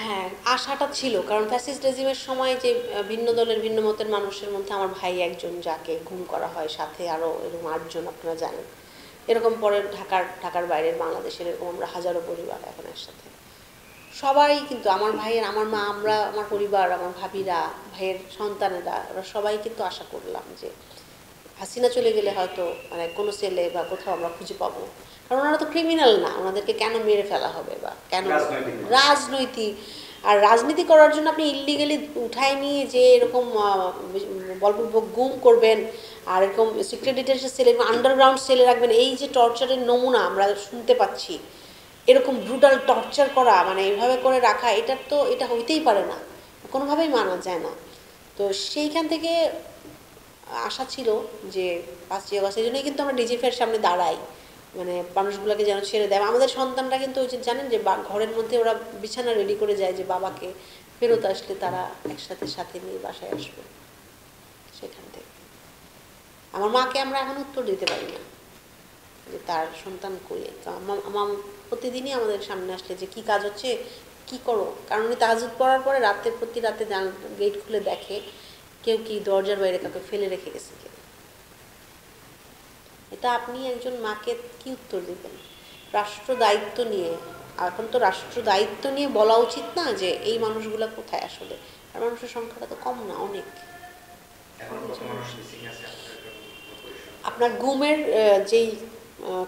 হ্যাঁ, আশাটা ছিল, কারণ ফ্যাসিস্ট রেজিমের সময় যে ভিন্ন দলের ভিন্ন মতের মানুষের মধ্যে আমার ভাই একজন, যাকে গুম করা হয়, সাথে আরও এরকম 8 জন, আপনারা জানেন। এরকম পরে ঢাকার বাইরের বাংলাদেশের এরকম আমরা হাজারো পরিবার এখন একসাথে, সবাই কিন্তু আমার ভাইয়ের, আমার মা, আমরা, আমার পরিবার, আমার ভাবিরা, ভাইয়ের সন্তানেরা, ওরা সবাই কিন্তু আশা করলাম যে হাসিনা চলে গেলে হয়তো মানে কোনো সেলে বা কোথাও আমরা খুঁজে পাবো, কারণ ওনারা তো ক্রিমিনাল না, ওনাদেরকে কেন মেরে ফেলা হবে বা কেন রাজনৈতিক। আর রাজনীতি করার জন্য আপনি ইলিগালি উঠায় নিয়ে যে এরকম বলপূর্বক গুম করবেন, আর এরকম সিক্রেট ডিটেনশন সেলে, আন্ডারগ্রাউন্ড সেলে রাখবেন, এই যে টর্চারের নমুনা আমরা শুনতে পাচ্ছি, এরকম ব্রুটাল টর্চার করা, মানে এইভাবে করে রাখা, এটা হইতেই পারে না, কোনোভাবেই মানা যায় না। তো সেইখান থেকে আশা ছিল যে 5ই আগস্ট, এই জন্যই কিন্তু আমরা ডিজিএফের সামনে দাঁড়াই, মানে মানুষগুলোকে যেন ছেড়ে দেয়। আমাদের সন্তানরা কিন্তু ওই যে জানেন যে ঘরের মধ্যে ওরা বিছানা রেডি করে যায় যে বাবাকে ফেরত আসলে তারা একসাথে সাথে নিয়ে বাসায় আসবে। সেখান থেকে আমার মাকে আমরা এখন উত্তর দিতে পারি না যে তার সন্তান কই। তো আমার প্রতিদিনই আমাদের সামনে আসলে যে কি কাজ হচ্ছে, কি করো, কারণ উনি তাহাজ্জুদ পড়ার পরে প্রতি রাতে গেট খুলে দেখে কেউ কি দরজার বাইরে কাউকে ফেলে রেখে গেছে কিনা। এটা আপনি একজন মাকে কি উত্তর দেবেন রাষ্ট্র দায়িত্ব নিয়ে? এখন তো রাষ্ট্র দায়িত্ব নিয়ে বলা উচিত না যে এই মানুষগুলো কোথায় আসলে, আর মানুষের সংখ্যাটা তো কম না, অনেক। আপনার গুমের যেই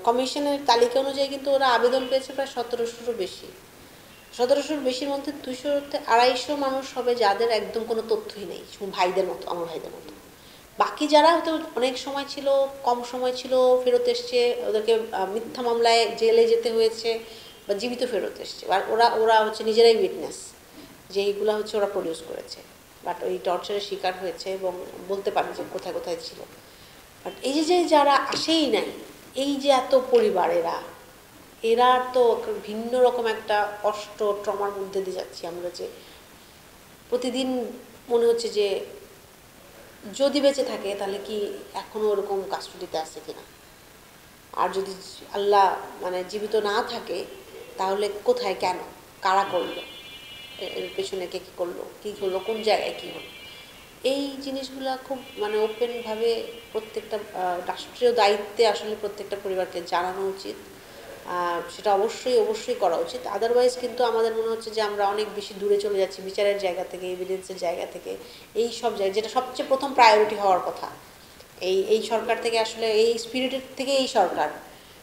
কমিশনের তালিকা অনুযায়ী কিন্তু ওরা আবেদন পেয়েছে প্রায় 1700-র বেশি। 1700-র বেশির মধ্যে 200-250 মানুষ হবে যাদের একদম কোনো তথ্যই নেই, ভাইদের মতো, আমার ভাইদের মতো। বাকি যারা হয়তো অনেক সময় ছিল, কম সময় ছিল, ফেরত এসছে, ওদেরকে মিথ্যা মামলায় জেলে যেতে হয়েছে, বা জীবিত ফেরত এসছে, আর ওরা ওরা হচ্ছে নিজেরাই উইটনেস যে এইগুলো হচ্ছে ওরা প্রডিউস করেছে, বাট ওই টর্চারের শিকার হয়েছে এবং বলতে পারে যে কোথায় কোথায় ছিল। বাট এই যে যারা আসেই নাই, এই যে এত পরিবার, এরা তো ভিন্ন রকম একটা কষ্ট ট্রমার মধ্যে দিয়ে যাচ্ছি আমরা, যে প্রতিদিন মনে হচ্ছে যে যদি বেঁচে থাকে তাহলে কি এখনও ওরকম কাস্টডিতে আছে কিনা, আর যদি আল্লাহ মানে জীবিত না থাকে তাহলে কোথায়, কেন, কারা করলো, এর পেছনে কে কী করলো, কী হলো, কোন জায়গায় কী হলো। এই জিনিসগুলো খুব মানে ওপেনভাবে প্রত্যেকটা রাষ্ট্রীয় দায়িত্বে আসলে প্রত্যেকটা পরিবারকে জানানো উচিত। সেটা অবশ্যই করা উচিত। আদারওয়াইজ কিন্তু আমাদের মনে হচ্ছে যে আমরা অনেক বেশি দূরে চলে যাচ্ছি বিচারের জায়গা থেকে, এভিডেন্সের জায়গা থেকে, এই সব জায়গায়, যেটা সবচেয়ে প্রথম প্রায়োরিটি হওয়ার কথা। এই সরকার থেকে আসলে এই স্পিরিটের থেকে এই সরকার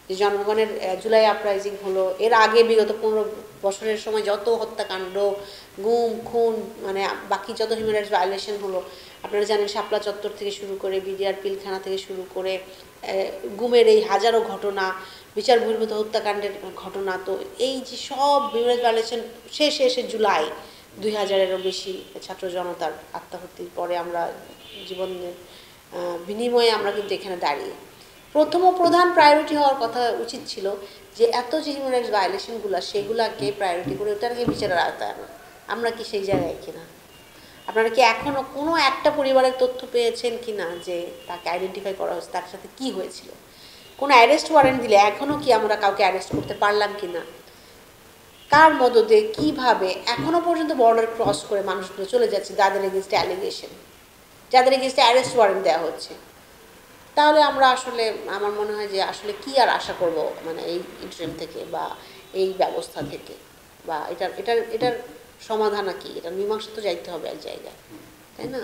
যে জনগণের জুলাই আপরাইজিং হলো, এর আগে বিগত 15 বছরের সময় যত হত্যাকাণ্ড, গুম খুন, মানে বাকি যত হিউম্যান রাইটস ভায়োলেশন হলো, আপনারা জানেন শাপলা চত্বর থেকে শুরু করে বিডিআর পিলখানা থেকে শুরু করে গুমের এই হাজারো ঘটনা, বিচার বহির্ভূত হত্যাকাণ্ডের ঘটনা, তো এই যে সব হিউম্যান রাইটস ভায়োলেশন শেষে জুলাই 2000-এরও বেশি ছাত্র জনতার আত্মহত্যার পরে আমরা জীবনের বিনিময়ে আমরা কিন্তু এখানে দাঁড়িয়ে। প্রথম ও প্রধান প্রায়োরিটি হওয়ার কথা উচিত ছিল যে এত যে হিউম্যান রাইটস ভায়োলেশনগুলো, সেগুলোকে প্রায়োরিটি করে ওটাকে বিচারের আওতায় আনা। আমরা কি সেই জায়গায় কিনা? আপনারা কি এখনও কোনো একটা পরিবারের তথ্য পেয়েছেন কি না যে তাকে আইডেন্টিফাই করা হয়েছে, তার সাথে কি হয়েছিল? কোনো অ্যারেস্ট ওয়ারেন্ট দিলে এখনও কি আমরা কাউকে অ্যারেস্ট করতে পারলাম কি না? কার মদদে, কীভাবে এখনও পর্যন্ত বর্ডার ক্রস করে মানুষগুলো চলে যাচ্ছে, যাদের এগেনস্টে অ্যালিগেশন, যাদের এগেনস্টে অ্যারেস্ট ওয়ারেন্ট দেওয়া হচ্ছে? তাহলে আমরা আসলে, আমার মনে হয় যে আসলে কি আর আশা করব মানে এই ইন্টারিম থেকে বা এই ব্যবস্থা থেকে, বা এটার সমাধান কি? এটা মীমাংসা তো যাইতে হবে এক জায়গায়, তাই না?